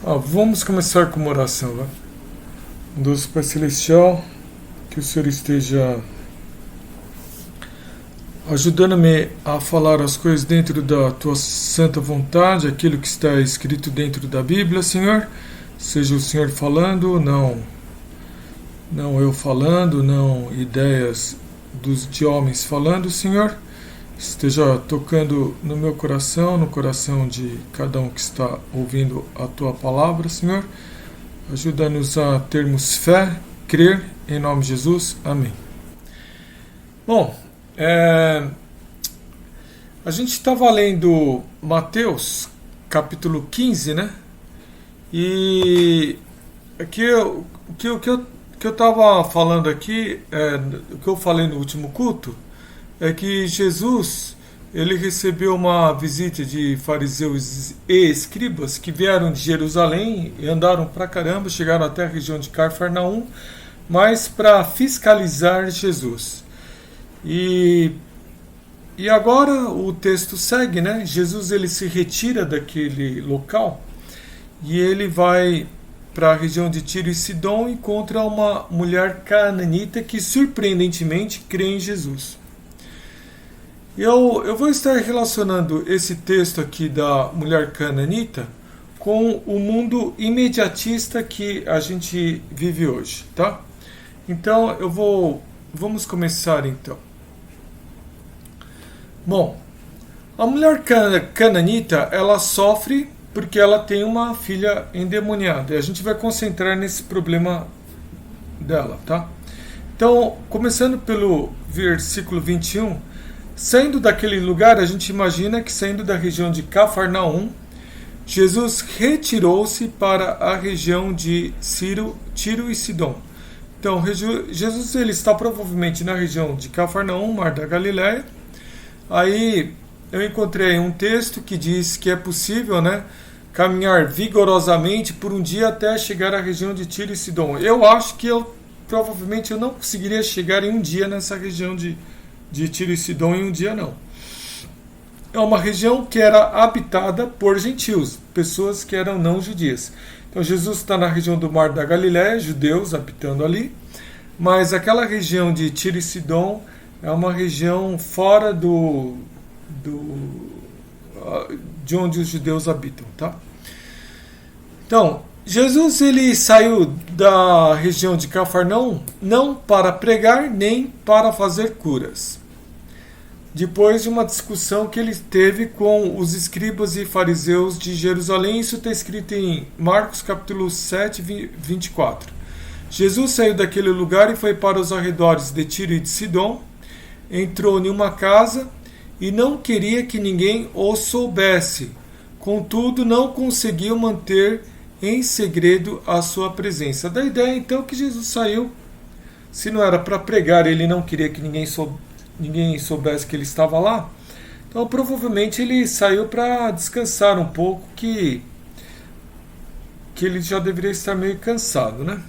Vamos começar com uma oração, né? Deus Pai Celestial, que o Senhor esteja ajudando-me a falar as coisas dentro da Tua santa vontade, aquilo que está escrito dentro da Bíblia, Senhor. Seja o Senhor falando, não eu falando, não ideias de homens falando, Senhor. Esteja tocando no meu coração, no coração de cada um que está ouvindo a Tua palavra, Senhor. Ajuda-nos a termos fé, crer, em nome de Jesus. Amém. Bom, a gente estava lendo Mateus, capítulo 15, né? E aqui, o que eu estava falando aqui, o que eu falei no último culto, é que Jesus ele recebeu uma visita de fariseus e escribas que vieram de Jerusalém e andaram pra caramba, chegaram até a região de Cafarnaum, mas para fiscalizar Jesus. E agora o texto segue, né? Jesus ele se retira daquele local e ele vai para a região de Tiro e Sidom e encontra uma mulher canaanita que surpreendentemente crê em Jesus. Eu vou estar relacionando esse texto aqui da mulher canaanita com o mundo imediatista que a gente vive hoje, tá? Então vamos começar então. Bom, a mulher canaanita ela sofre porque ela tem uma filha endemoniada e a gente vai concentrar nesse problema dela, tá? Então, começando pelo versículo 21. Saindo daquele lugar, a gente imagina que saindo da região de Cafarnaum, Jesus retirou-se para a região de Tiro e Sidom. Então, Jesus ele está provavelmente na região de Cafarnaum, Mar da Galileia. Aí eu encontrei um texto que diz que é possível, né, caminhar vigorosamente por um dia até chegar à região de Tiro e Sidom. Eu acho que provavelmente eu não conseguiria chegar em um dia nessa região de Tiro e Sidom em um dia não. É uma região que era habitada por gentios, pessoas que eram não judias. Então Jesus está na região do Mar da Galileia, judeus habitando ali, mas aquela região de Tiro e Sidom é uma região fora de onde os judeus habitam, tá? Então, Jesus ele saiu da região de Cafarnaum não para pregar nem para fazer curas. Depois de uma discussão que ele teve com os escribas e fariseus de Jerusalém, isso está escrito em Marcos capítulo 7, 24. Jesus saiu daquele lugar e foi para os arredores de Tiro e de Sidom, entrou em uma casa e não queria que ninguém o soubesse. Contudo, não conseguiu manter em segredo a sua presença. Da ideia então que Jesus saiu, se não era para pregar, ele não queria que ninguém soubesse que ele estava lá, então provavelmente ele saiu para descansar um pouco, que ele já deveria estar meio cansado, né?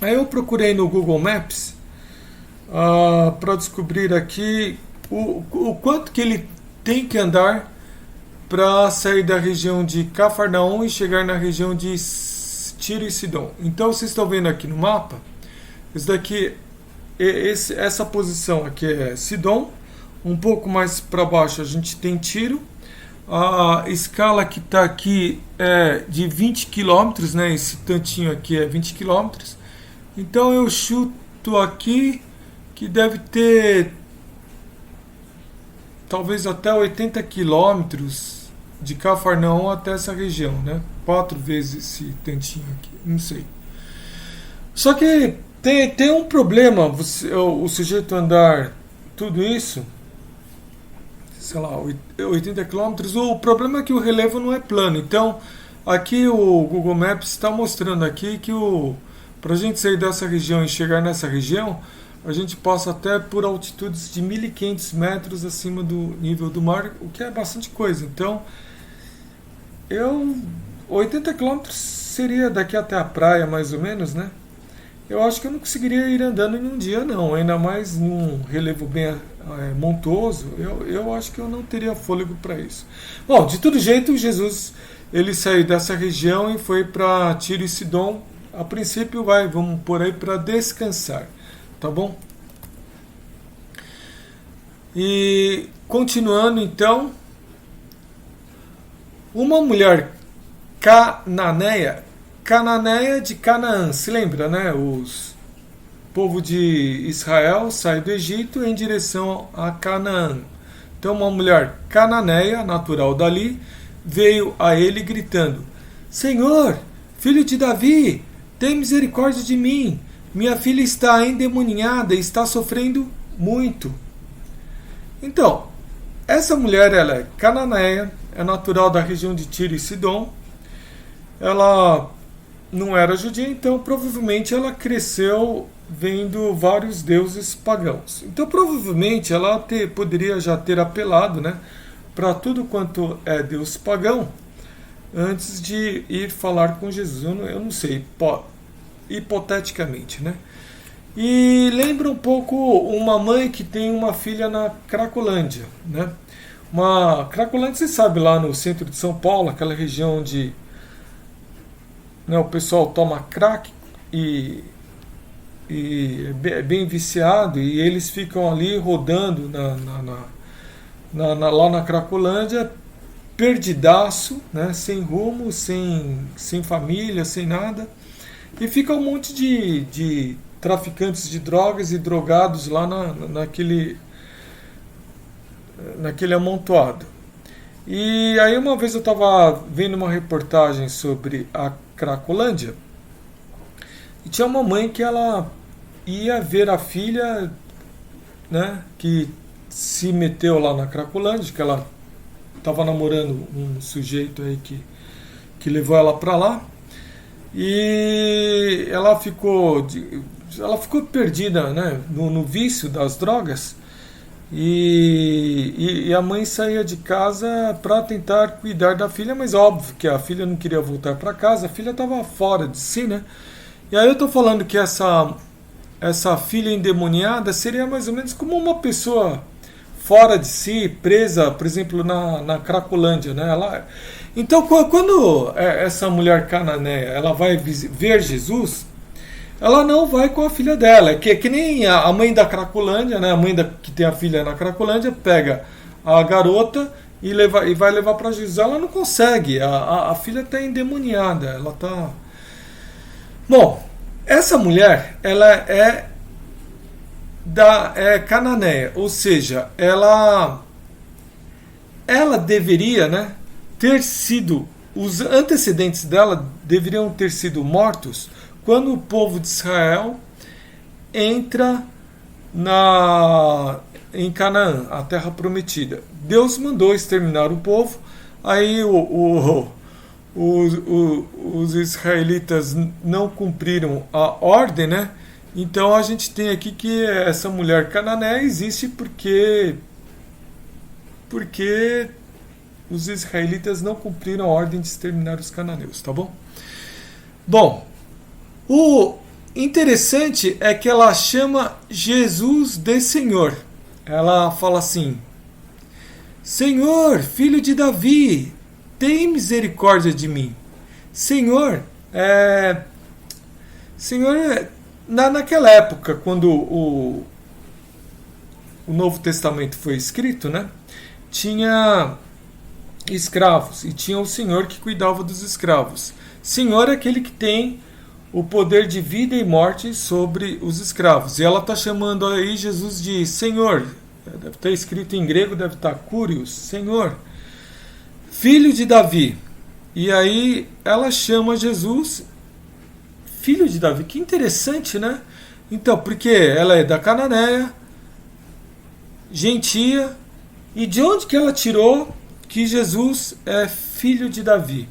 Aí eu procurei no Google Maps para descobrir aqui o quanto que ele tem que andar para sair da região de Cafarnaum e chegar na região de Tiro e Sidom. Então vocês estão vendo aqui no mapa, essa posição aqui é Sidom, um pouco mais para baixo a gente tem Tiro, a escala que está aqui é de 20 quilômetros, né? Esse tantinho aqui é 20 quilômetros, então eu chuto aqui que deve ter talvez até 80 quilômetros de Cafarnaum até essa região, né? 4 vezes esse tantinho aqui, não sei. Só que tem um problema, o sujeito andar tudo isso, sei lá, 80 quilômetros, o problema é que o relevo não é plano. Então, aqui o Google Maps está mostrando aqui que para a gente sair dessa região e chegar nessa região, a gente passa até por altitudes de 1.500 metros acima do nível do mar, o que é bastante coisa. Então, 80 quilômetros seria daqui até a praia, mais ou menos, né? Eu acho que eu não conseguiria ir andando em um dia, não. Ainda mais num relevo bem montuoso, eu acho que eu não teria fôlego para isso. Bom, de todo jeito, Jesus ele saiu dessa região e foi para Tiro e Sidom. A princípio vamos por aí para descansar, tá bom? E continuando então, uma mulher cananeia de Canaã, se lembra, né? O povo de Israel sai do Egito em direção a Canaã. Então uma mulher cananeia, natural dali, veio a ele gritando: Senhor, filho de Davi, tem misericórdia de mim. Minha filha está endemoninhada e está sofrendo muito. Então, essa mulher, ela é cananeia, é natural da região de Tiro e Sidom. Ela não era judia, então provavelmente ela cresceu vendo vários deuses pagãos. Então provavelmente ela poderia já ter apelado, né, para tudo quanto é deus pagão antes de ir falar com Jesus. Eu não sei, hipoteticamente, né? E lembra um pouco uma mãe que tem uma filha na Cracolândia, né? Cracolândia, você sabe, lá no centro de São Paulo, aquela região onde, né, o pessoal toma crack e é bem viciado, e eles ficam ali rodando lá na Cracolândia, perdidaço, né, sem rumo, sem família, sem nada, e fica um monte de traficantes de drogas e drogados lá naquele amontoado. E aí uma vez eu estava vendo uma reportagem sobre a Cracolândia, e tinha uma mãe que ela ia ver a filha, né, que se meteu lá na Cracolândia, que ela estava namorando um sujeito aí que levou ela para lá, e ela ficou perdida, né, no vício das drogas, e a mãe saía de casa para tentar cuidar da filha, mas óbvio que a filha não queria voltar para casa, a filha estava fora de si, né? E aí eu estou falando que essa filha endemoniada seria mais ou menos como uma pessoa fora de si, presa, por exemplo, na Cracolândia, né? Então, quando essa mulher cananeia ela vai ver Jesus, ela não vai com a filha dela. É que nem a mãe da Cracolândia, né? A mãe que tem a filha na Cracolândia pega a garota e vai levar para Jesus. Ela não consegue, a filha está endemoniada, ela está... Bom, essa mulher, ela é cananeia, ou seja, ela deveria, né, ter sido, os antecedentes dela deveriam ter sido mortos quando o povo de Israel entra em Canaã, a terra prometida. Deus mandou exterminar o povo, aí os israelitas não cumpriram a ordem, né? Então a gente tem aqui que essa mulher cananeia existe porque os israelitas não cumpriram a ordem de exterminar os cananeus, tá bom? Bom, o interessante é que ela chama Jesus de Senhor. Ela fala assim: Senhor, filho de Davi, tem misericórdia de mim. Senhor, naquela época, quando o Novo Testamento foi escrito, né, tinha escravos e tinha o Senhor que cuidava dos escravos. Senhor é aquele que tem o poder de vida e morte sobre os escravos. E ela está chamando aí Jesus de Senhor. Deve estar escrito em grego, deve estar Curios, Senhor, filho de Davi. E aí ela chama Jesus filho de Davi. Que interessante, né? Então, porque ela é da Cananéia, gentia, e de onde que ela tirou que Jesus é filho de Davi?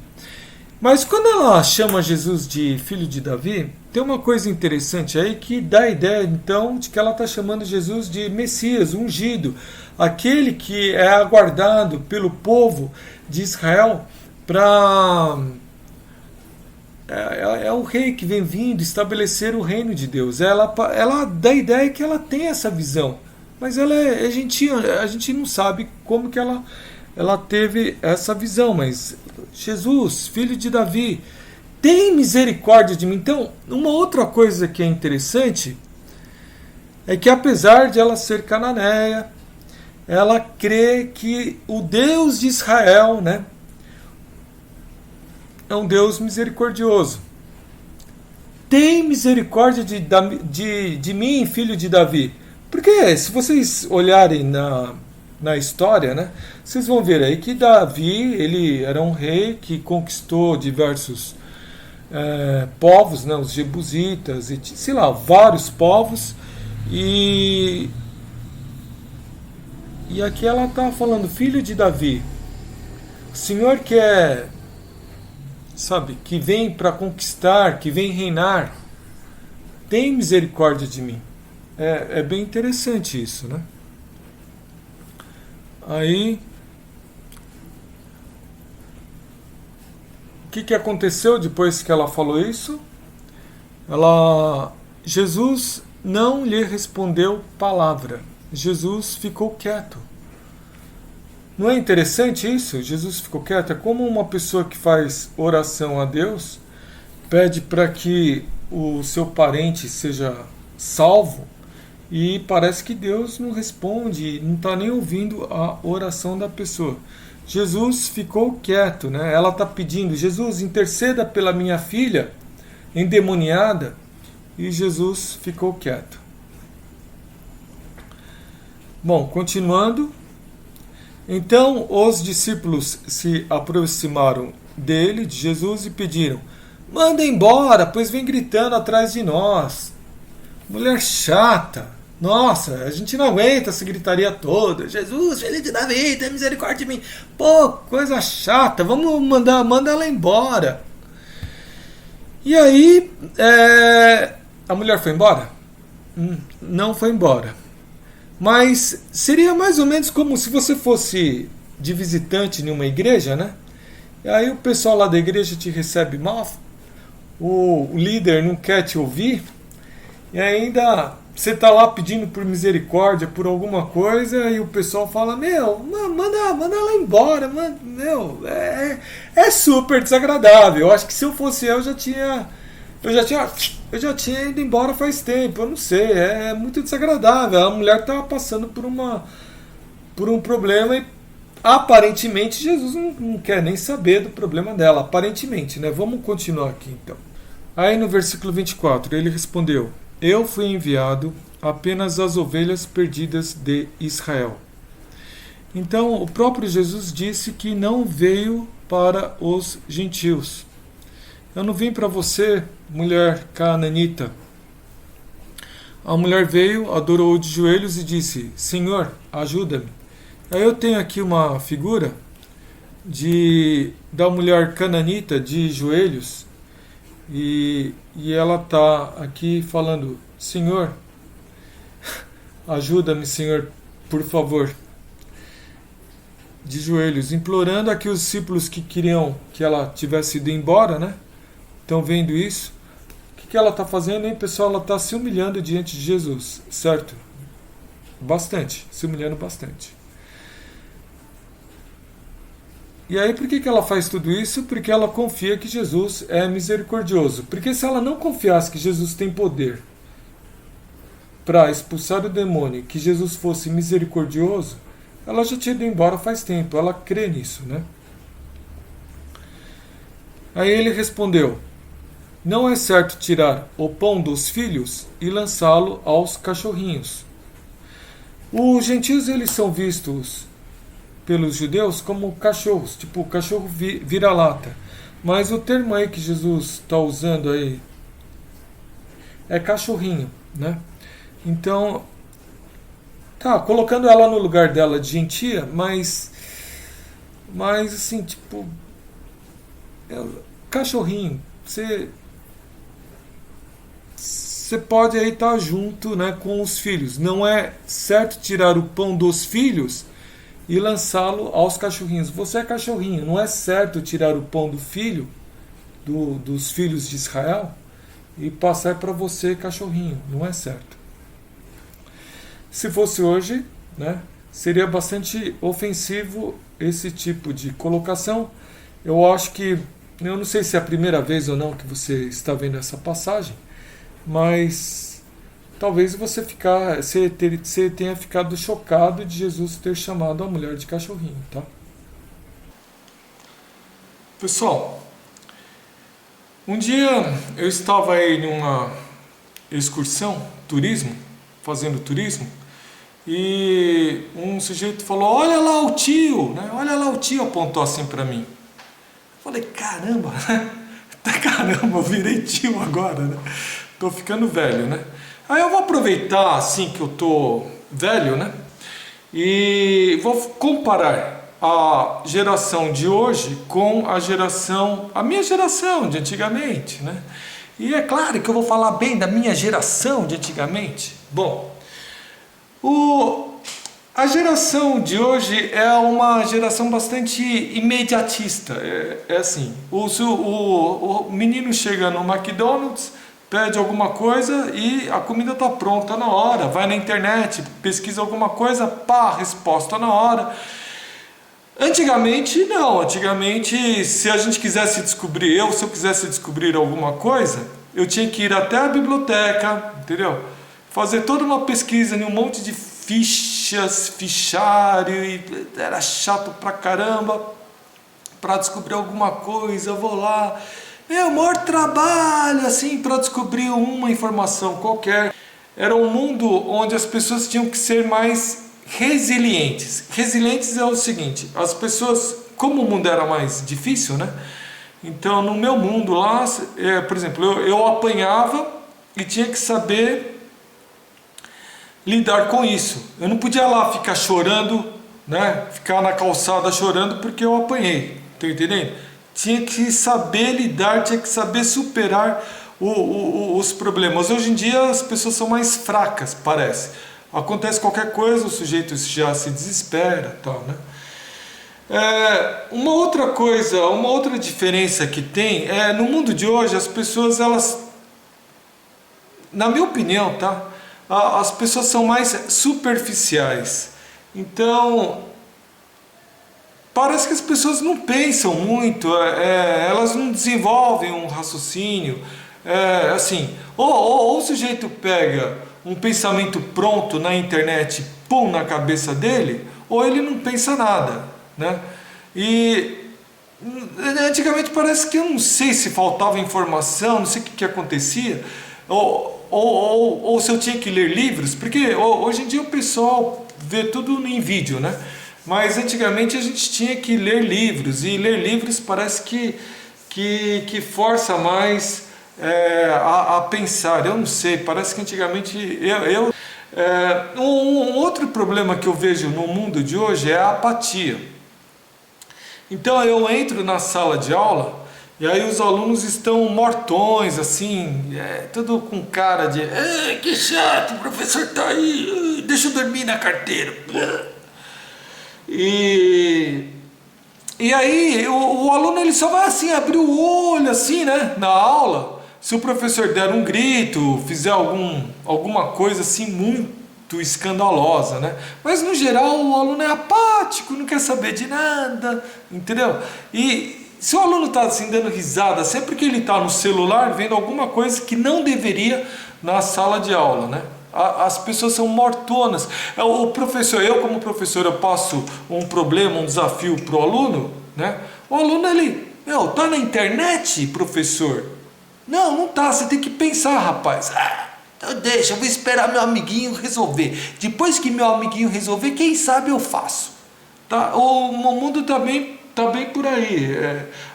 Mas quando ela chama Jesus de filho de Davi, tem uma coisa interessante aí que dá a ideia, então, de que ela está chamando Jesus de Messias, ungido, aquele que é aguardado pelo povo de Israel para... É o rei que vem vindo estabelecer o reino de Deus. Ela dá a ideia que ela tem essa visão, mas ela é gentil, a gente não sabe como que ela ela teve essa visão, mas Jesus, filho de Davi, tem misericórdia de mim. Então, uma outra coisa que é interessante é que apesar de ela ser cananeia, ela crê que o Deus de Israel, né, é um Deus misericordioso. Tem misericórdia de mim, filho de Davi. Porque se vocês olharem na história, né, vocês vão ver aí que Davi, ele era um rei que conquistou diversos povos, né, os jebusitas, e sei lá, vários povos. E aqui ela está falando, filho de Davi, o Senhor que é, sabe, que vem para conquistar, que vem reinar, tem misericórdia de mim. É bem interessante isso, né? Aí, o que aconteceu depois que ela falou isso? Jesus não lhe respondeu palavra. Jesus ficou quieto. Não é interessante isso? Jesus ficou quieto. É como uma pessoa que faz oração a Deus, pede para que o seu parente seja salvo, e parece que Deus não responde, não está nem ouvindo a oração da pessoa. Jesus ficou quieto, né? Ela está pedindo, Jesus, interceda pela minha filha endemoniada, e Jesus ficou quieto. Bom, continuando. Então os discípulos se aproximaram dele, de Jesus, e pediram, manda embora, pois vem gritando atrás de nós. Mulher chata. Nossa, a gente não aguenta essa gritaria toda. Jesus, filho de Davi, tem misericórdia de mim. Pô, coisa chata, vamos manda ela embora. E aí, a mulher foi embora? Não foi embora. Mas seria mais ou menos como se você fosse de visitante em uma igreja, né? E aí o pessoal lá da igreja te recebe mal, o líder não quer te ouvir, e ainda você está lá pedindo por misericórdia, por alguma coisa, e o pessoal fala, manda ela embora, é super desagradável. Eu acho que se eu fosse eu já tinha ido embora faz tempo, eu não sei, é muito desagradável. A mulher está passando por um problema e aparentemente Jesus não quer nem saber do problema dela, aparentemente, né? Vamos continuar aqui então. Aí no versículo 24, ele respondeu, eu fui enviado apenas às ovelhas perdidas de Israel. Então o próprio Jesus disse que não veio para os gentios. Eu não vim para você, mulher canaanita. A mulher veio, adorou de joelhos e disse, Senhor, ajuda-me. Aí eu tenho aqui uma figura da mulher canaanita de joelhos, e ela está aqui falando, Senhor, ajuda-me, Senhor, por favor. De joelhos, implorando aqui os discípulos que queriam que ela tivesse ido embora, né? Estão vendo isso? O que ela está fazendo, hein, pessoal? Ela está se humilhando diante de Jesus, certo? Bastante, se humilhando bastante. E aí por que ela faz tudo isso? Porque ela confia que Jesus é misericordioso. Porque se ela não confiasse que Jesus tem poder para expulsar o demônio, que Jesus fosse misericordioso, ela já tinha ido embora faz tempo. Ela crê nisso, né? Aí ele respondeu, não é certo tirar o pão dos filhos e lançá-lo aos cachorrinhos. Os gentios, eles são vistos pelos judeus como cachorros, tipo cachorro vira-lata. Mas o termo aí que Jesus está usando aí é cachorrinho, né? Então, tá, colocando ela no lugar dela de gentia, mas assim, tipo, cachorrinho, você pode aí estar junto, né, com os filhos. Não é certo tirar o pão dos filhos e lançá-lo aos cachorrinhos. Você é cachorrinho, não é certo tirar o pão do filho, dos filhos de Israel, e passar para você, cachorrinho. Não é certo. Se fosse hoje, né, seria bastante ofensivo esse tipo de colocação. Eu acho que, eu não sei se é a primeira vez ou não que você está vendo essa passagem, mas talvez você tenha ficado chocado de Jesus ter chamado a mulher de cachorrinho, tá? Pessoal, um dia eu estava aí numa excursão, fazendo turismo, e um sujeito falou: olha lá o tio, né? Olha lá o tio, apontou assim para mim. Eu falei: caramba, caramba, eu virei tio agora, né? Tô ficando velho, né? Aí eu vou aproveitar assim que eu tô velho, né? E vou comparar a geração de hoje com a minha geração de antigamente, né? E é claro que eu vou falar bem da minha geração de antigamente. Bom, a geração de hoje é uma geração bastante imediatista. É assim, o menino chega no McDonald's, pede alguma coisa e a comida está pronta na hora. Vai na internet, pesquisa alguma coisa, pá, resposta na hora. Antigamente não, antigamente se a gente quisesse descobrir, se eu quisesse descobrir alguma coisa, eu tinha que ir até a biblioteca, entendeu? Fazer toda uma pesquisa em um monte de fichas, fichário, e era chato pra caramba. Para descobrir alguma coisa, eu vou lá, meu maior trabalho assim para descobrir uma informação qualquer. Era um mundo onde as pessoas tinham que ser mais resilientes. Resilientes é o seguinte: as pessoas, como o mundo era mais difícil, né? Então no meu mundo lá, por exemplo, eu apanhava e tinha que saber lidar com isso. Eu não podia lá ficar chorando, né? Ficar na calçada chorando porque eu apanhei. Tá entendendo? Tinha que saber lidar, tinha que saber superar os problemas. Hoje em dia as pessoas são mais fracas, parece. Acontece qualquer coisa, o sujeito já se desespera, tal, né? Uma outra coisa, uma outra diferença que tem é no mundo de hoje as pessoas, elas, na minha opinião, tá? As pessoas são mais superficiais. Então parece que as pessoas não pensam muito, elas não desenvolvem um raciocínio, assim, ou o sujeito pega um pensamento pronto na internet, pum, na cabeça dele, ou ele não pensa nada, né? E antigamente parece que eu não sei se faltava informação, não sei o que acontecia, ou se eu tinha que ler livros, porque hoje em dia o pessoal vê tudo em vídeo, né? Mas antigamente a gente tinha que ler livros, e ler livros parece que força mais a pensar. Eu não sei, parece que antigamente um outro problema que eu vejo no mundo de hoje é a apatia. Então eu entro na sala de aula e aí os alunos estão mortões, assim, tudo com cara de que chato, o professor tá aí, deixa eu dormir na carteira. E aí o aluno ele só vai assim abrir o olho assim, né, na aula, se o professor der um grito, fizer alguma coisa assim muito escandalosa, né? Mas no geral o aluno é apático, não quer saber de nada, entendeu? E se o aluno está assim dando risada sempre que ele está no celular vendo alguma coisa que não deveria na sala de aula, né? As pessoas são mortonas. O professor, eu como professor, eu passo um problema, um desafio para o aluno, né? O aluno, ele, tá na internet, professor? Não tá, você tem que pensar, rapaz. Então deixa, eu vou esperar meu amiguinho resolver. Depois que meu amiguinho resolver, quem sabe eu faço. Tá? O mundo tá bem por aí.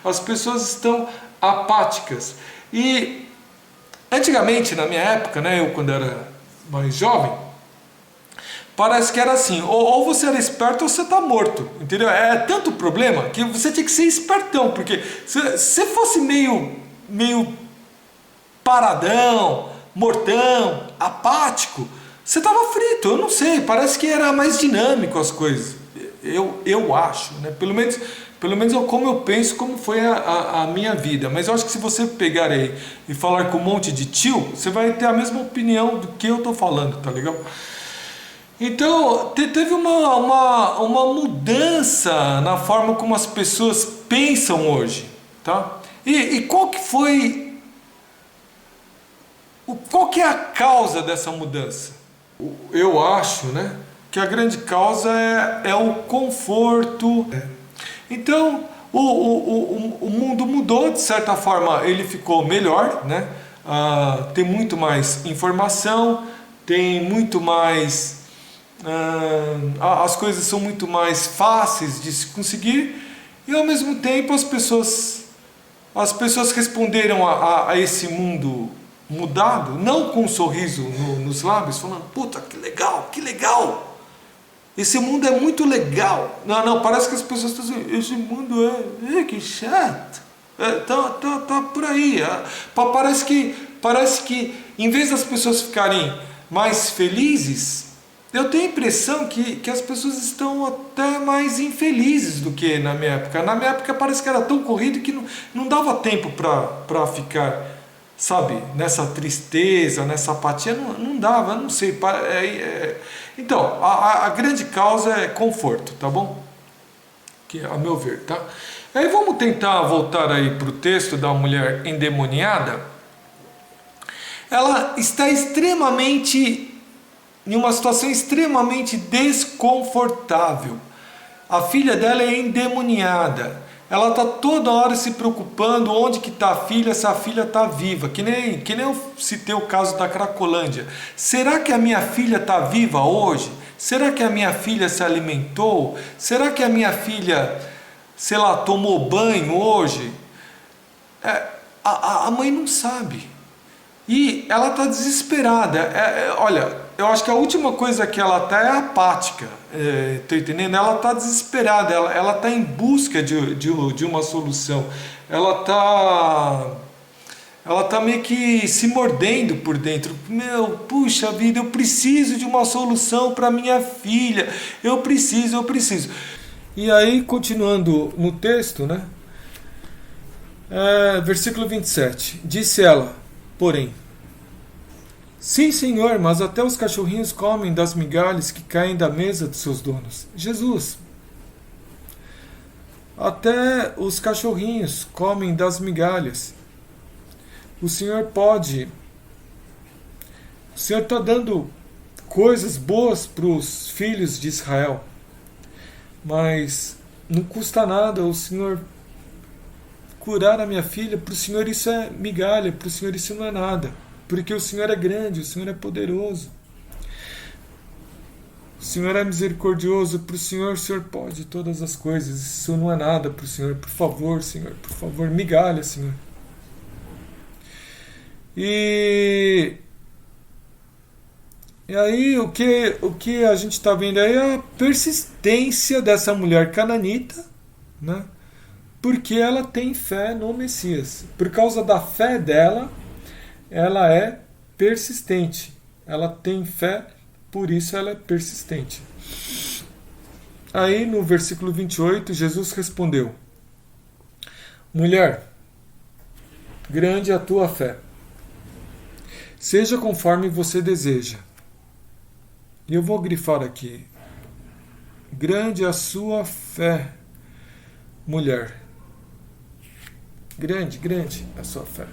As pessoas estão apáticas. E antigamente, na minha época, né, eu quando era mais jovem, parece que era assim, ou você era esperto ou você está morto, entendeu? É tanto problema que você tinha que ser espertão, porque se você fosse meio paradão, mortão, apático, você estava frito. Eu não sei, parece que era mais dinâmico as coisas, eu acho, né? Pelo menos é como eu penso, como foi a minha vida. Mas eu acho que se você pegar aí e falar com um monte de tio, você vai ter a mesma opinião do que eu estou falando, tá legal? Então, teve uma mudança na forma como as pessoas pensam hoje, tá? E qual que foi, qual que é a causa dessa mudança? Eu acho, né, que a grande causa é o conforto. Então, o mundo mudou, de certa forma, ele ficou melhor, né? Tem muito mais informação, tem muito mais... as coisas são muito mais fáceis de se conseguir, e ao mesmo tempo as pessoas responderam a esse mundo mudado, não com um sorriso nos lábios, falando, puta, que legal, esse mundo é muito legal. Não, parece que as pessoas estão dizendo, esse mundo que chato, tá por aí. Parece que em vez das pessoas ficarem mais felizes, eu tenho a impressão que as pessoas estão até mais infelizes do que na minha época. Na minha época parece que era tão corrido que não dava tempo para ficar, sabe, nessa tristeza, nessa apatia. Não dava, não sei. Então, a grande causa é conforto, tá bom? Que, a meu ver, tá? Aí vamos tentar voltar aí para o texto da mulher endemoniada. Ela está em uma situação extremamente desconfortável. A filha dela é endemoniada. Ela está toda hora se preocupando onde que está a filha, se a filha está viva. Que nem eu citei o caso da Cracolândia. Será que a minha filha está viva hoje? Será que a minha filha se alimentou? Será que a minha filha, sei lá, tomou banho hoje? A mãe não sabe. E ela está desesperada. Olha, eu acho que a última coisa que ela está é apática. Estou entendendo? Ela está desesperada. Ela está em busca de uma solução. Ela está meio que se mordendo por dentro. Puxa vida, eu preciso de uma solução para minha filha. Eu preciso. E aí, continuando no texto, né? Versículo 27. Disse ela, porém, sim, Senhor, mas até os cachorrinhos comem das migalhas que caem da mesa de seus donos. Jesus, até os cachorrinhos comem das migalhas. O Senhor está dando coisas boas para os filhos de Israel, mas não custa nada o Senhor curar a minha filha. Para o Senhor isso é migalha, para o Senhor isso não é nada. Porque o Senhor é grande, o Senhor é poderoso. O Senhor é misericordioso. Para o Senhor pode todas as coisas. Isso não é nada para o Senhor. Por favor, Senhor, por favor, migalha, Senhor. E aí o que a gente está vendo aí é a persistência dessa mulher cananita, né? Porque ela tem fé no Messias. Por causa da fé dela, ela é persistente. Ela tem fé, por isso ela é persistente. Aí no versículo 28, Jesus respondeu, mulher, grande é a tua fé. Seja conforme você deseja. E eu vou grifar aqui. Grande é a sua fé, mulher. Grande é a sua fé.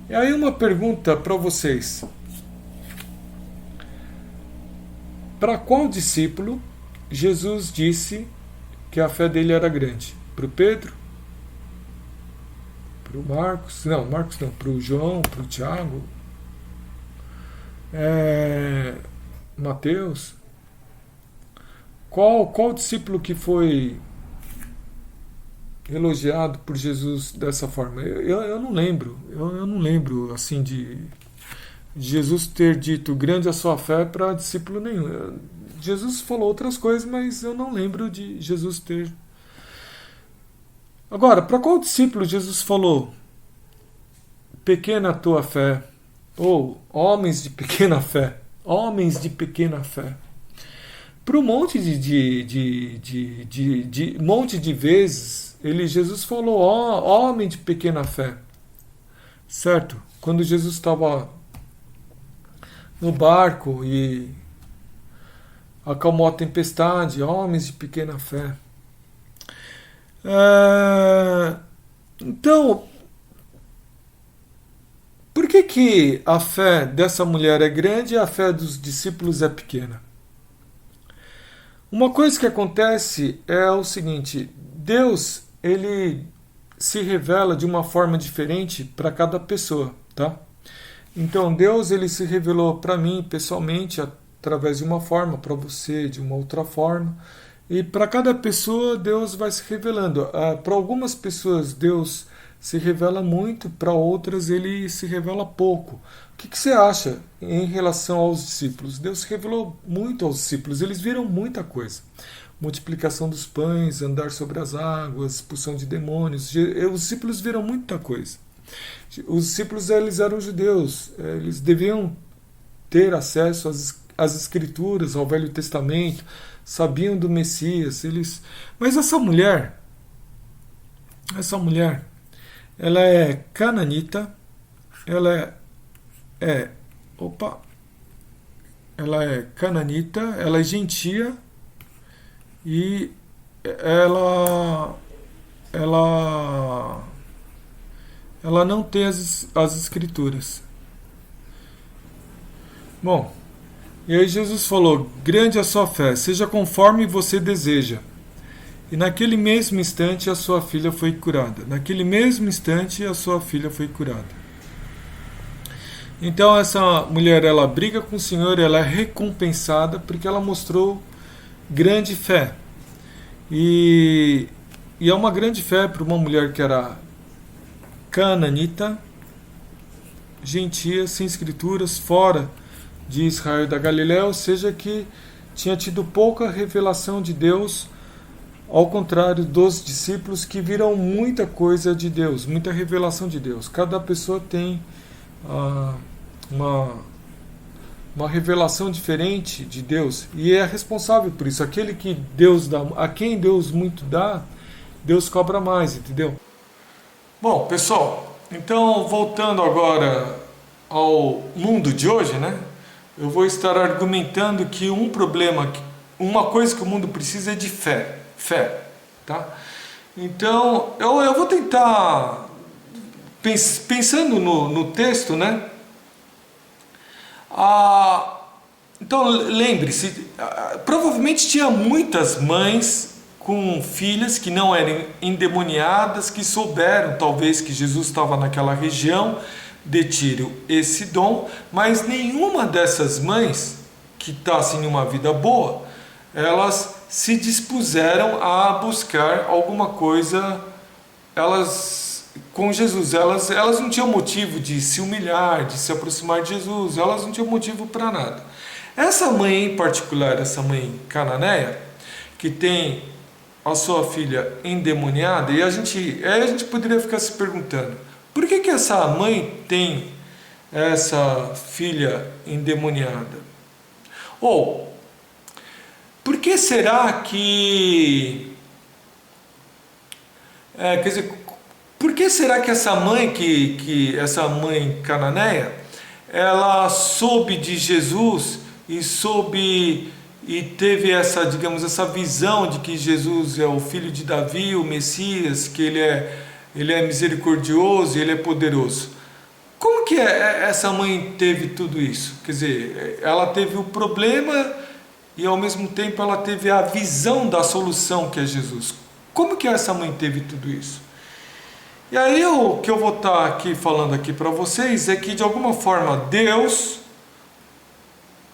E aí uma pergunta para vocês. Para qual discípulo Jesus disse que a fé dele era grande? Para o Pedro? Para o Marcos? Não, Marcos não. Para o João? Para o Tiago? Mateus? Qual discípulo que foi elogiado por Jesus dessa forma? Eu não lembro. Eu não lembro assim de Jesus ter dito grande a sua fé para discípulo nenhum. Jesus falou outras coisas, mas eu não lembro de Jesus ter. Agora, para qual discípulo Jesus falou pequena a tua fé? Ou homens de pequena fé? Homens de pequena fé. Para um monte monte de vezes, Jesus falou, homem de pequena fé. Certo? Quando Jesus estava no barco e acalmou a tempestade, homens de pequena fé. Então, por que a fé dessa mulher é grande e a fé dos discípulos é pequena? Uma coisa que acontece é o seguinte: Deus, ele se revela de uma forma diferente para cada pessoa, tá? Então Deus, ele se revelou para mim pessoalmente através de uma forma, para você de uma outra forma, e para cada pessoa Deus vai se revelando. Para algumas pessoas Deus se revela muito, para outras ele se revela pouco. O que você acha em relação aos discípulos? Deus se revelou muito aos discípulos, eles viram muita coisa. Multiplicação dos pães, andar sobre as águas, expulsão de demônios. Os discípulos viram muita coisa. Os discípulos, eles eram judeus, eles deviam ter acesso às escrituras, ao Velho Testamento, sabiam do Messias. Mas essa mulher, ela é cananita, ela é gentia e ela não tem as escrituras. Bom, e aí Jesus falou: grande é a sua fé, seja conforme você deseja. E naquele mesmo instante a sua filha foi curada. Então essa mulher, ela briga com o Senhor, ela é recompensada porque ela mostrou grande fé. E é uma grande fé para uma mulher que era cananita, gentia, sem escrituras, fora de Israel e da Galiléia, ou seja, que tinha tido pouca revelação de Deus, ao contrário dos discípulos que viram muita coisa de Deus, muita revelação de Deus. Cada pessoa tem uma revelação diferente de Deus e é responsável por isso. Aquele que Deus dá, a quem Deus muito dá, Deus cobra mais, entendeu? Bom, pessoal, então voltando agora ao mundo de hoje, né? Eu vou estar argumentando que uma coisa que o mundo precisa é de fé, tá? Então eu vou tentar, pensando no texto, né? Então lembre-se, provavelmente tinha muitas mães com filhas que não eram endemoniadas, que souberam talvez que Jesus estava naquela região de Tiro e Sidom, mas nenhuma dessas mães que estavam em uma vida boa, elas se dispuseram a buscar alguma coisa com Jesus. Elas não tinham motivo de se humilhar, de se aproximar de Jesus, elas não tinham motivo para nada. Essa mãe em particular, essa mãe cananeia, que tem a sua filha endemoniada, e a gente poderia ficar se perguntando: por que essa mãe tem essa filha endemoniada? Ou, por que será que... por que será que essa mãe, essa mãe cananeia, ela soube de Jesus e teve essa, digamos, essa visão de que Jesus é o filho de Davi, o Messias, que ele é misericordioso e ele é poderoso? Como que essa mãe teve tudo isso? Quer dizer, ela teve o problema e ao mesmo tempo ela teve a visão da solução, que é Jesus. Como que essa mãe teve tudo isso? E aí o que eu vou estar aqui falando aqui para vocês é que de alguma forma Deus,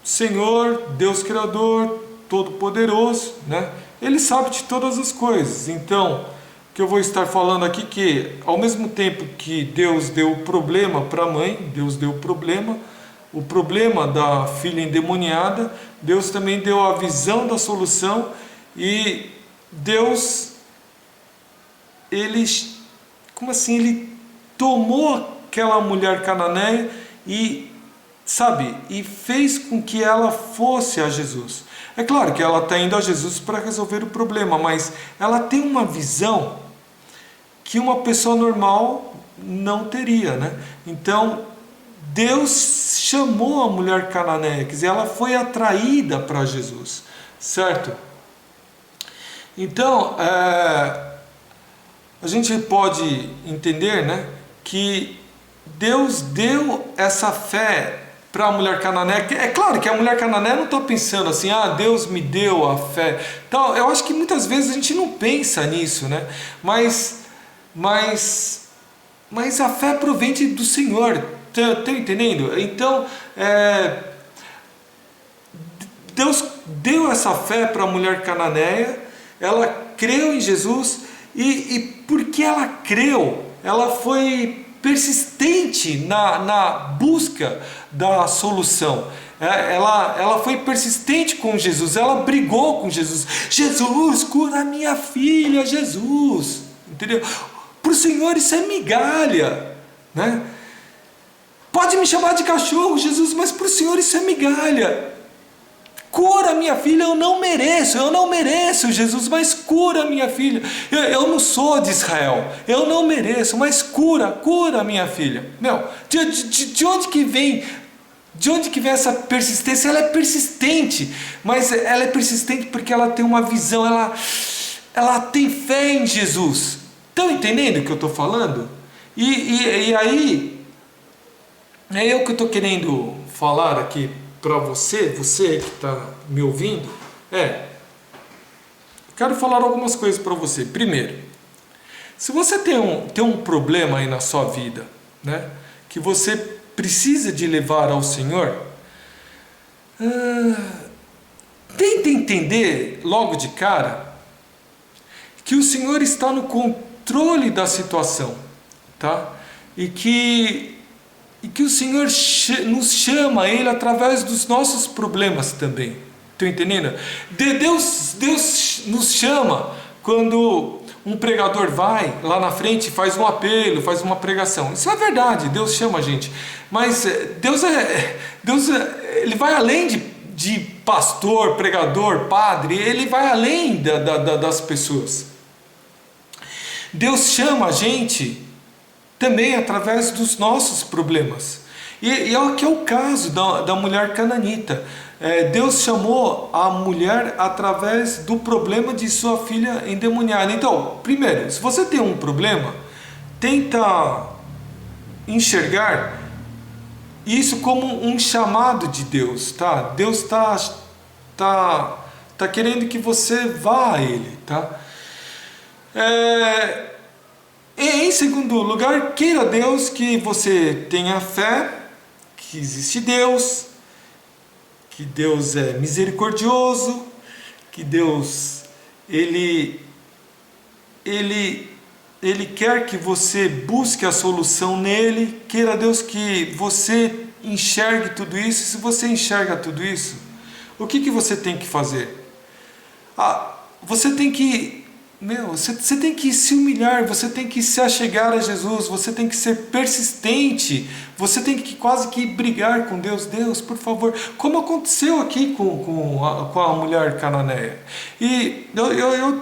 Senhor, Deus Criador, Todo-Poderoso, né? Ele sabe de todas as coisas. Então, o que eu vou estar falando aqui é que, ao mesmo tempo que Deus deu o problema para a mãe, Deus deu o problema da filha endemoniada, Deus também deu a visão da solução. E Deus, ele tomou aquela mulher cananeia e fez com que ela fosse a Jesus. É claro que ela está indo a Jesus para resolver o problema, mas ela tem uma visão que uma pessoa normal não teria, né? Então Deus chamou a mulher cananeia, quer dizer, ela foi atraída para Jesus, certo? Então, a gente pode entender, né, que Deus deu essa fé para a mulher cananeia. É claro que a mulher cananeia não está pensando assim, Deus me deu a fé. Então, eu acho que muitas vezes a gente não pensa nisso, né? Mas a fé provém do Senhor. Estão entendendo? Então, Deus deu essa fé para a mulher cananeia, ela creu em Jesus, e porque ela creu, ela foi persistente na busca da solução. Ela foi persistente com Jesus, ela brigou com Jesus. Jesus, cura minha filha, Jesus. Entendeu? Para o Senhor isso é migalha, né? Pode me chamar de cachorro, Jesus, mas para o Senhor isso é migalha. Cura minha filha, eu não mereço, Jesus, mas cura minha filha. Eu não sou de Israel, eu não mereço, mas cura minha filha. Meu, de onde que vem? De onde que vem essa persistência? Ela é persistente, mas ela é persistente porque ela tem uma visão, ela tem fé em Jesus. Estão entendendo o que eu estou falando? E aí, é eu que estou querendo falar aqui para você que está me ouvindo, quero falar algumas coisas para você. Primeiro, se você tem um problema aí na sua vida, né, que você precisa de levar ao Senhor, tenta entender logo de cara que o Senhor está no controle da situação, tá? E que o Senhor nos chama a Ele através dos nossos problemas também. Estão entendendo? Deus nos chama quando um pregador vai lá na frente, faz um apelo, faz uma pregação. Isso é verdade, Deus chama a gente. Mas Deus Ele vai além de pastor, pregador, padre, Ele vai além das pessoas. Deus chama a gente também através dos nossos problemas. E é o que é o caso da mulher cananita. Deus chamou a mulher através do problema de sua filha endemoniada. Então, primeiro, se você tem um problema, tenta enxergar isso como um chamado de Deus, tá? Deus tá querendo que você vá a Ele, tá? E em segundo lugar, queira Deus que você tenha fé, que existe Deus, que Deus é misericordioso, que Deus ele quer que você busque a solução nele. Queira Deus que você enxergue tudo isso. Se você enxerga tudo isso, o que você tem que fazer? Você tem que você tem que se humilhar, você tem que se achegar a Jesus, você tem que ser persistente, você tem que quase que brigar com Deus. Deus, por favor, como aconteceu aqui com a mulher cananeia. E eu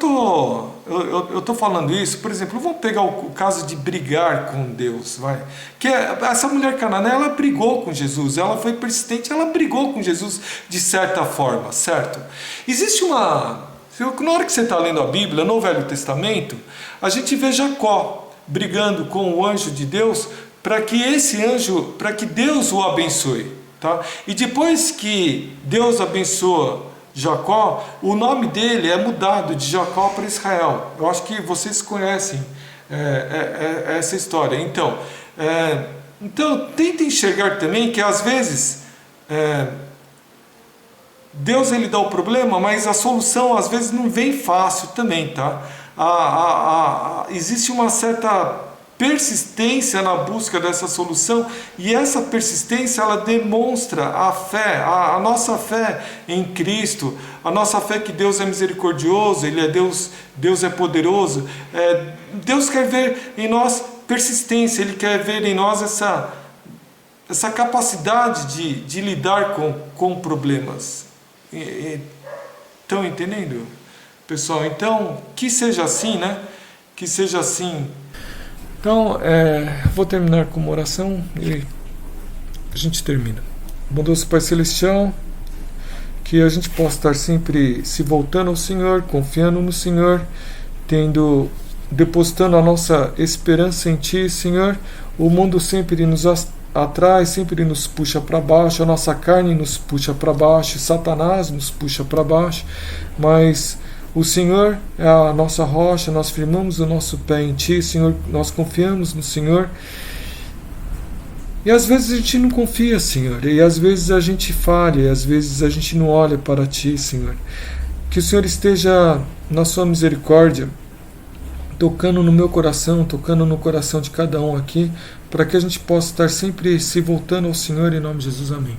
tô falando isso, por exemplo, vamos pegar o caso de brigar com Deus, que essa mulher cananeia, ela brigou com Jesus, ela foi persistente, ela brigou com Jesus de certa forma, certo? Existe na hora que você está lendo a Bíblia, no Velho Testamento, a gente vê Jacó brigando com o anjo de Deus para que Deus o abençoe, tá? E depois que Deus abençoa Jacó, o nome dele é mudado de Jacó para Israel. Eu acho que vocês conhecem essa história. Então tenta enxergar também que às vezes Deus ele dá o problema, mas a solução às vezes não vem fácil também, tá? Existe uma certa persistência na busca dessa solução, e essa persistência ela demonstra a fé, a nossa fé em Cristo, a nossa fé que Deus é misericordioso, Ele é Deus, Deus é poderoso. Deus quer ver em nós persistência, Ele quer ver em nós essa capacidade de lidar com problemas. Estão entendendo, pessoal? Então, que seja assim, né? Que seja assim. Então, vou terminar com uma oração e a gente termina. Bondoso Pai Celestial, que a gente possa estar sempre se voltando ao Senhor, confiando no Senhor, depositando a nossa esperança em Ti, Senhor. O mundo sempre nos atrai, sempre nos puxa para baixo, a nossa carne nos puxa para baixo, Satanás nos puxa para baixo, mas o Senhor é a nossa rocha, nós firmamos o nosso pé em Ti, Senhor, nós confiamos no Senhor. E às vezes a gente não confia, Senhor, e às vezes a gente falha, e às vezes a gente não olha para Ti, Senhor. Que o Senhor esteja na Sua misericórdia, tocando no meu coração, tocando no coração de cada um aqui, para que a gente possa estar sempre se voltando ao Senhor, em nome de Jesus, amém.